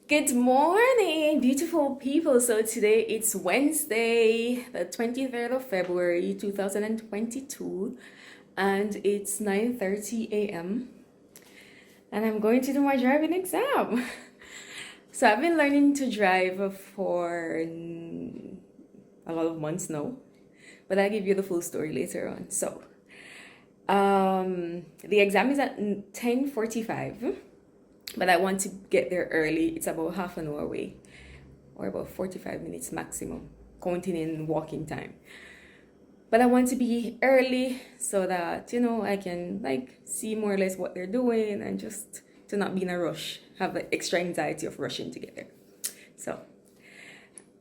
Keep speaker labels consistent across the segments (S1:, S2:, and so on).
S1: Good morning, beautiful people. So today it's Wednesday, the 23rd of February, 2022, and it's 9:30 a.m. and I'm going to do my driving exam. So I've been learning to drive for a lot of months now, but I'll give you the full story later on. So, the exam is at 10:45. But I want to get there early. It's about half an hour away, or about 45 minutes maximum, counting in walking time. But I want to be early so that, I can see more or less what they're doing and just to not be in a rush, have the extra anxiety of rushing to get there. So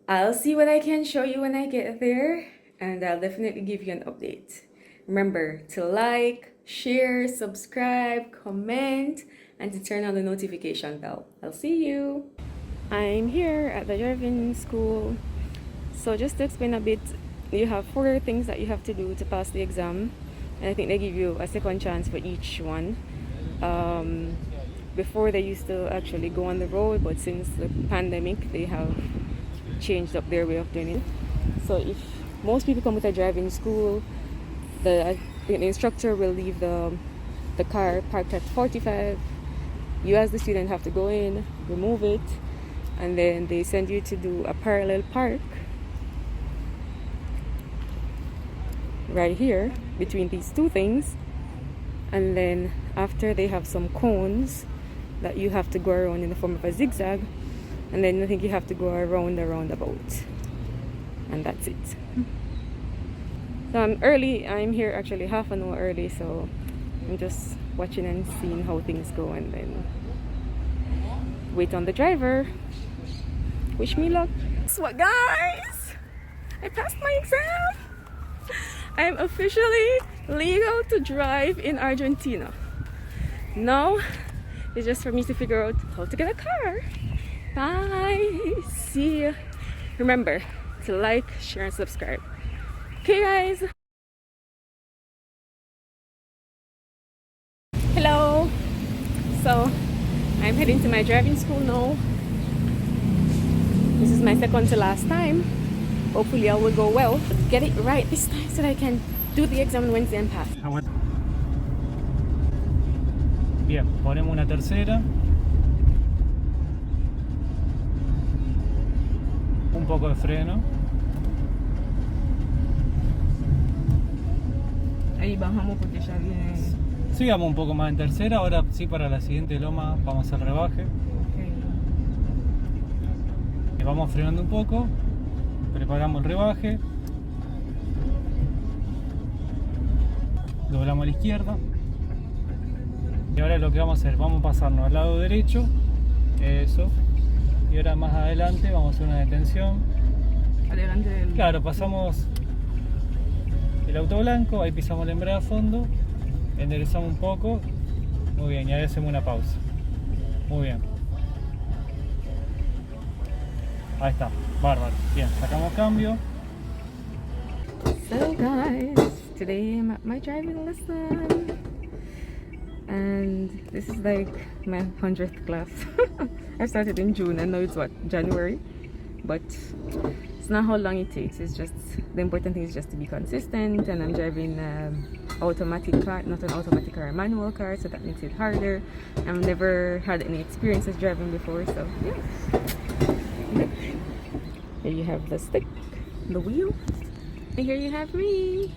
S1: I'll see what I can show you when I get there, and I'll definitely give you an update. Remember to like, share, subscribe, comment, and to turn on the notification bell. I'll see you. I'm here at the driving school. So just to explain a bit, you have 4 things that you have to do to pass the exam. And I think they give you a second chance for each one. Before they used to actually go on the road, but since the pandemic, they have changed up their way of doing it. So if most people come with a driving school, the instructor will leave the car parked at 45. You as the student have to go in, remove it, and then they send you to do a parallel park right here between these 2 things. And then after, they have some cones that you have to go around in the form of a zigzag, and then I think you have to go around the roundabout, and that's it. So I'm early. I'm here actually half an hour early, so I'm just watching and seeing how things go, and then wait on the driver. Wish me luck. Guess what, guys? I passed my exam. I'm officially legal to drive in Argentina. Now it's just for me to figure out how to get a car. Bye. See ya. Remember to like, share, and subscribe. Okay, guys. Hello. So I'm heading to my driving school now. This is my second to last time. Hopefully I will go well. Get it right this time so that I can do the exam on Wednesday and pass.
S2: Bien, ponemos una tercera. Un poco de freno.
S1: Ahí bajamos porque ya viene.
S2: Sigamos un poco más en tercera. Ahora sí, para la siguiente loma vamos al rebaje. Y vamos frenando un poco. Preparamos el rebaje. Doblamos a la izquierda. Y ahora lo que vamos a hacer, vamos a pasarnos al lado derecho. Eso. Y ahora más adelante vamos a hacer una detención.
S1: Adelante del...
S2: Claro, pasamos el auto blanco, ahí pisamos el embrague a fondo, enderezamos un poco. Muy bien, y ahora hacemos una pausa. Muy bien. Ahí está, bárbaro. Bien, sacamos cambio.
S1: So guys, today I'm at my driving lesson. And this is like my 100th class. I started in June and now it's what, January? But it's not how long it takes. It's just, the important thing is just to be consistent. And I'm driving automatic car, not an automatic car, a manual car, so that makes it harder. I've never had any experiences driving before, so yeah. Here you have the stick, the wheel, and here you have me.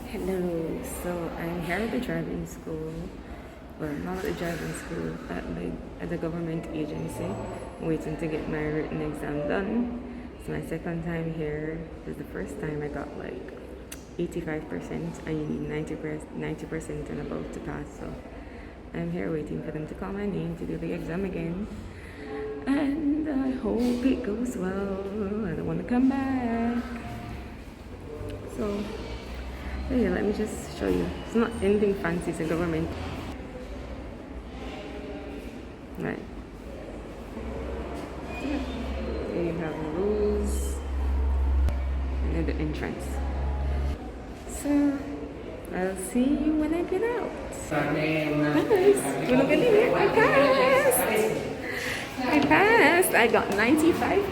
S1: Hello, so I'm here at the driving school, well, not at the driving school, at the government agency, waiting to get my written exam done. It's my second time here. It's the first time I got like 85%, and you need 90% and above to pass, so I'm here waiting for them to call my name to do the exam again, and I hope it goes well. I don't want to come back, so yeah, let me just show you. It's not anything fancy, it's a government. Right. Here you have the rules and then the entrance. So I'll see you when I get out. Guys, we're not getting it. I passed. I got 95%.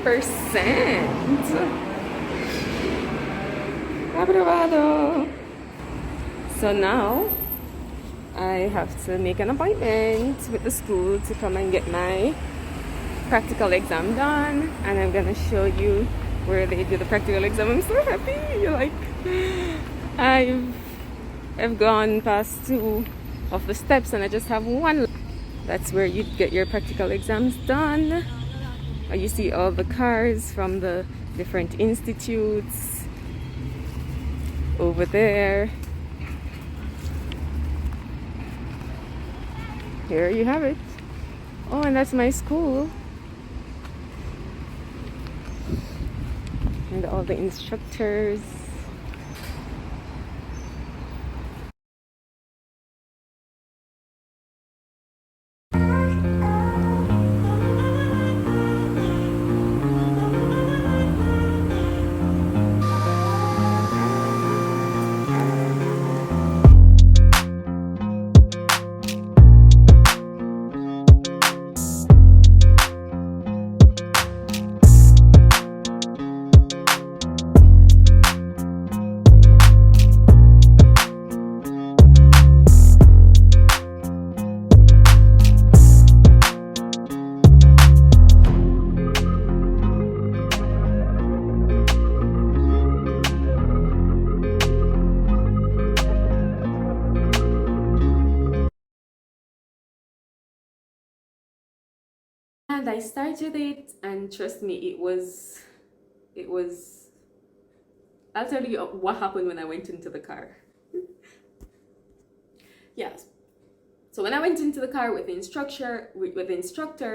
S1: Aprobado. So now I have to make an appointment with the school to come and get my practical exam done, and I'm gonna show you where they do the practical exam. I'm so happy. Like, I've gone past 2 of the steps and I just have 1. That's where you get your practical exams done. You see all the cars from the different institutes over there. Here you have it. Oh, and that's my school. And all the instructors. And I started it, and trust me, it was, I'll tell you what happened when I went into the car. Yes. So when I went into the car with the instructor,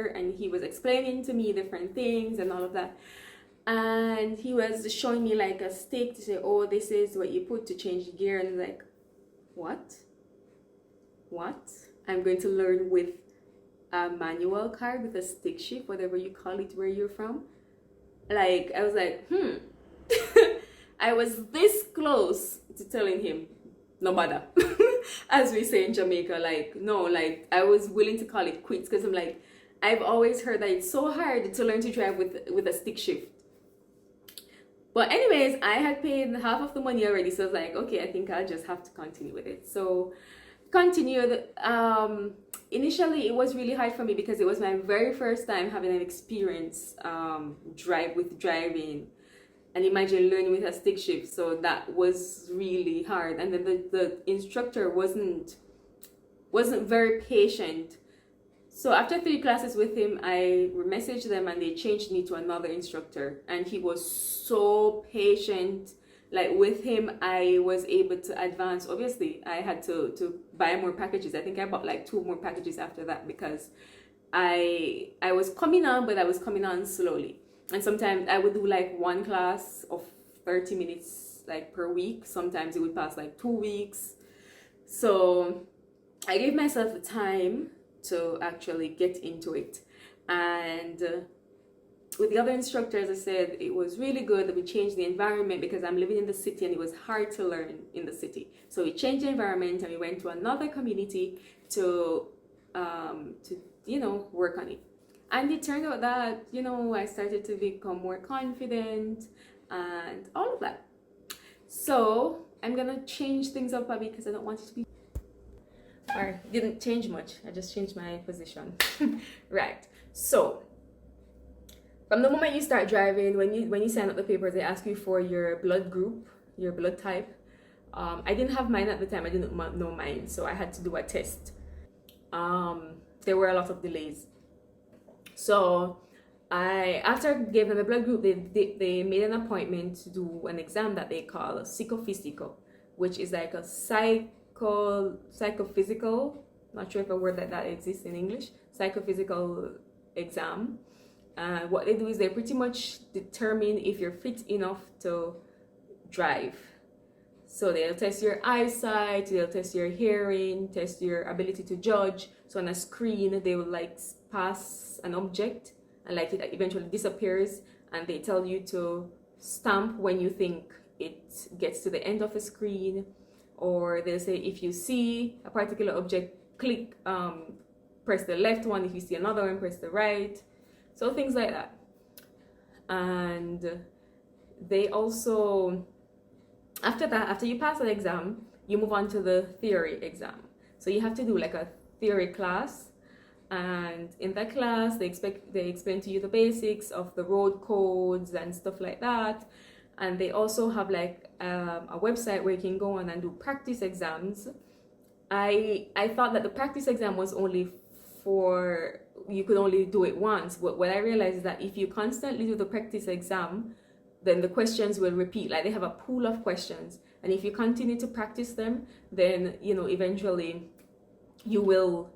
S1: and he was explaining to me different things and all of that, and he was showing me like a stick to say, oh, this is what you put to change the gear, and I was like, what? I'm going to learn with a manual car with a stick shift, whatever you call it where you're from. Like, I was like, I was this close to telling him, no matter. As we say in Jamaica, like, no, like, I was willing to call it quits, because I'm like, I've always heard that it's so hard to learn to drive with a stick shift. But anyways, I had paid half of the money already, so I was like, okay, I think I'll just have to continue with it. So continued. Initially it was really hard for me because it was my very first time having an experience driving, and imagine learning with a stick shift. So that was really hard, and then the instructor wasn't very patient. So after 3 classes with him, I messaged them and they changed me to another instructor, and he was so patient. Like, with him, I was able to advance. Obviously, I had to buy more packages. I think I bought like 2 more packages after that, because I was coming on, but I was coming on slowly. And sometimes I would do like 1 class of 30 minutes like per week. Sometimes it would pass like 2 weeks. So I gave myself the time to actually get into it. And with the other instructors, I said it was really good that we changed the environment, because I'm living in the city and it was hard to learn in the city. So we changed the environment and we went to another community to work on it. And it turned out that, I started to become more confident and all of that. So I'm gonna change things up a bit, because I don't want it to be, or didn't change much. I just changed my position. Right. So from the moment you start driving, when you sign up the papers, they ask you for your blood group, your blood type. I didn't have mine at the time. I didn't know mine, so I had to do a test. There were a lot of delays. So after I gave them the blood group, they made an appointment to do an exam that they call a psychophysical, which is like a psychophysical, not sure if a word like that exists in English, psychophysical exam. What they do is they pretty much determine if you're fit enough to drive. So they'll test your eyesight, they'll test your hearing, test your ability to judge. So on a screen, they will like pass an object, and like it eventually disappears, and they tell you to stamp when you think it gets to the end of a screen. Or they'll say, if you see a particular object, click, press the left one. If you see another one, press the right. So things like that. And they also, after that, after you pass the exam, you move on to the theory exam. So you have to do like a theory class, and in that class they explain to you the basics of the road codes and stuff like that. And they also have like a website where you can go on and do practice exams. I thought that the practice exam was only for, you could only do it once, but what I realized is that if you constantly do the practice exam, then the questions will repeat. Like they have a pool of questions, and if you continue to practice them, then eventually you will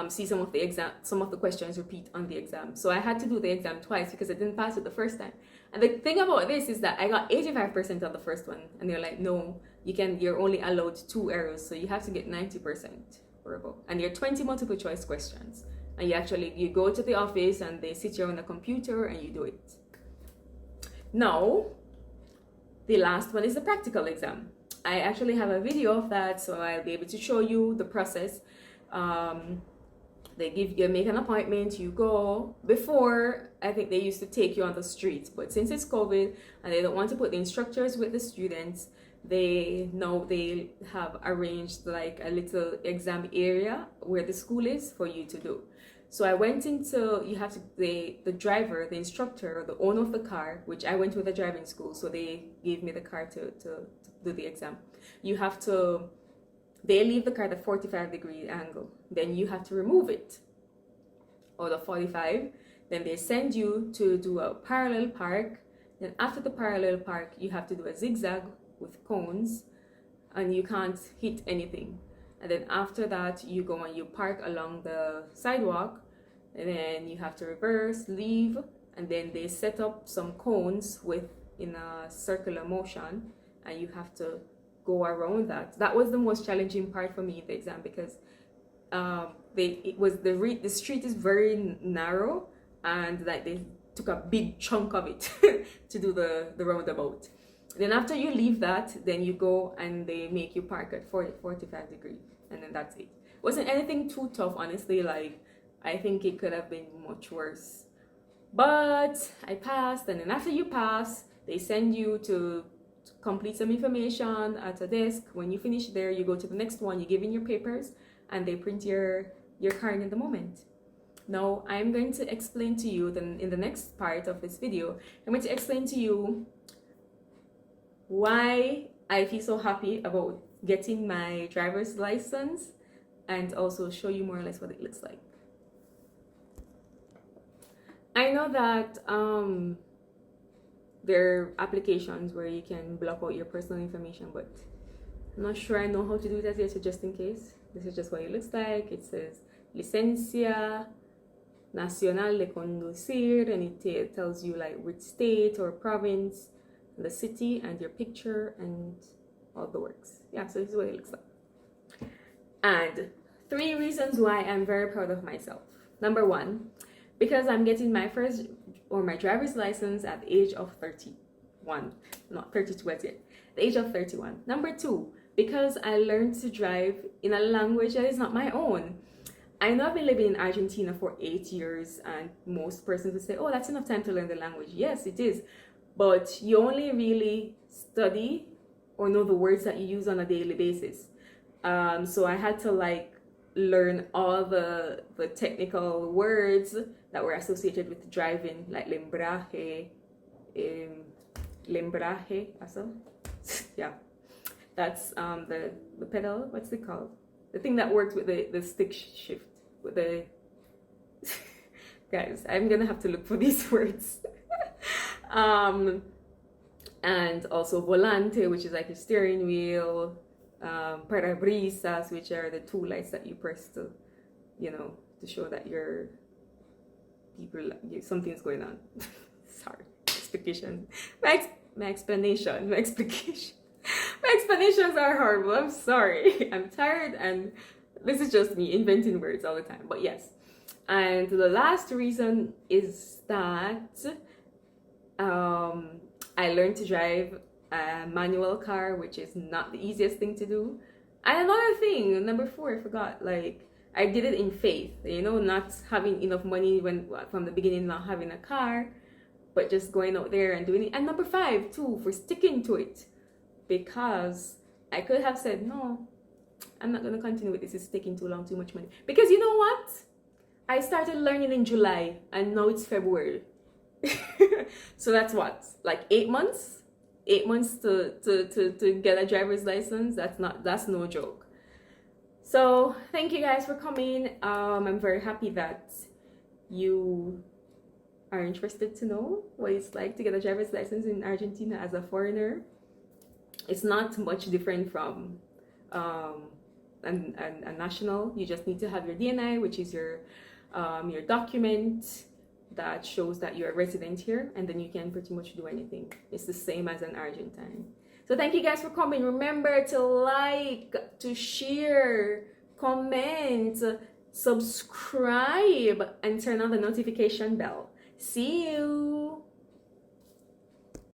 S1: see some of the questions repeat on the exam. So I had to do the exam twice because I didn't pass it the first time. And the thing about this is that I got 85% on the first one, and they're like, no, you're only allowed 2 errors, so you have to get 90% or above. And there are 20 multiple choice questions, and you go to the office and they sit you on the computer and you do it. Now, the last one is the practical exam. I actually have a video of that, so I'll be able to show you the process. You make an appointment, you go. Before, I think they used to take you on the street, but since it's COVID and they don't want to put the instructors with the students, they have arranged like a little exam area where the school is for you to do. So I went into, the driver, the instructor, the owner of the car, which I went with a driving school, so they gave me the car to do the exam. They leave the car at a 45-degree angle. Then you have to remove it, or the 45. Then they send you to do a parallel park. Then after the parallel park, you have to do a zigzag with cones, and you can't hit anything. And then after that, you go and you park along the sidewalk, and then you have to reverse, leave, and then they set up some cones in a circular motion, and you have to go around that. That was the most challenging part for me in the exam, because the street is very narrow, and like they took a big chunk of it to do the roundabout. Then after you leave that, then you go and they make you park at 45 degrees, and then that's it. Wasn't anything too tough, honestly. Like, I think it could have been much worse, but I passed. And then after you pass, they send you to complete some information at a desk. When you finish there, you go to the next one, you give in your papers, and they print your card in the moment. Now I'm going to explain to you, then in the next part of this video, I'm going to explain to you why I feel so happy about getting my driver's license, and also show you more or less what it looks like. I know that there are applications where you can block out your personal information, but I'm not sure I know how to do that yet, so just in case, this is just what it looks like. It says Licencia Nacional de Conducir, and it tells you like which state or province, the city, and your picture, and all the works. Yeah, so this is what it looks like. And 3 reasons why I'm very proud of myself. Number 1, because I'm getting my driver's license at the age of 31, not 32 as yet, the age of 31. Number 2, because I learned to drive in a language that is not my own. I know I've been living in Argentina for 8 years, and most persons would say, oh, that's enough time to learn the language. Yes, it is. But you only really study or know the words that you use on a daily basis. So I had to like learn all the technical words that were associated with driving, like lembraje, also. Yeah, that's the pedal. What's it called? The thing that works with the stick shift with the. Guys, I'm gonna have to look for these words. And also volante, which is like a steering wheel, parabrisas, which are the 2 lights that you press to, to show that something's going on. Sorry, my explanations are horrible. I'm sorry. I'm tired, and this is just me inventing words all the time. But yes, and the last reason is that I learned to drive a manual car, which is not the easiest thing to do. And another thing, number 4, I forgot, like I did it in faith, you know, not having enough money when from the beginning, not having a car, but just going out there and doing it. And number 5 too, for sticking to it, because I could have said, no, I'm not going to continue with this, it's taking too long, too much money. Because you know what, I started learning in July and now it's February. So that's what, like 8 months to get a driver's license. That's no joke. So thank you guys for coming. I'm very happy that you are interested to know what it's like to get a driver's license in Argentina as a foreigner. It's not much different from a national. You just need to have your DNI, which is your document that shows that you're a resident here, and then you can pretty much do anything. It's the same as an Argentine. So thank you guys for coming. Remember to like, to share, comment, subscribe, and turn on the notification bell. See you.